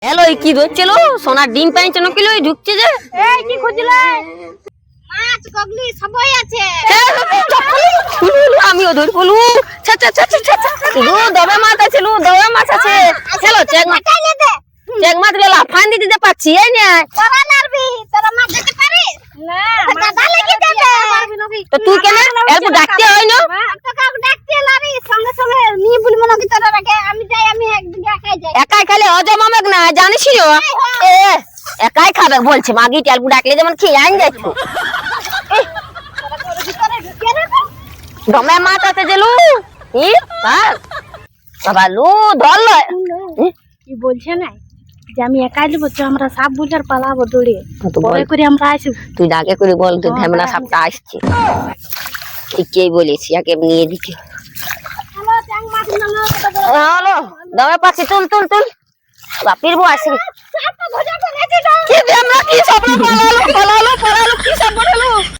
Hello কি ধরছিল সোনার ডিম পাইছে না কিলো ঢুকছে যে এই কি খুঁজলে? মাছ গগলি সবই আছে। আমিও ধর বলু দবে মাছ আছে দবে মাছ আছে চলো চেক মাছ গেলা ফান দিতে পাচ্ছি এই না তোরা নারবি তোরা মাছ দিতে পারিস না দাদা লাগি যাবে তো তুই কেন এত ডাকতে হয় না তোকে ডাকতে লারি সঙ্গে সঙ্গে নি বলি মনে কি তোরা রাখে আমি যাই আমি একদিন একাই যাই একাই খালে অজমামক না জানিস রে এ একাই খাবে বলছে মাগি টেলপু ডাকলে যেমন খেয়ে আইন যাচ্ছ দমে মাছ আছে জেলু ই হ্যাঁ বাবা লু ধরল কি বলছে না যে আমি একাই লিব তো আমরা সাপ বুঝার পালাবো দৌড়ে পরে করে আমরা আসব তুই ডাকে করে বল তুই ঢেমনা সাপটা আসছে ঠিকই বলেছি একে নিয়ে দিকে হ্যালো ট্যাং মাছ নাও হ্যালো দমে পাচ্ছি তুল তুল তুল বাপির বউ আসি সাপটা ভোজা করে আছে কি আমরা কি সব পালালো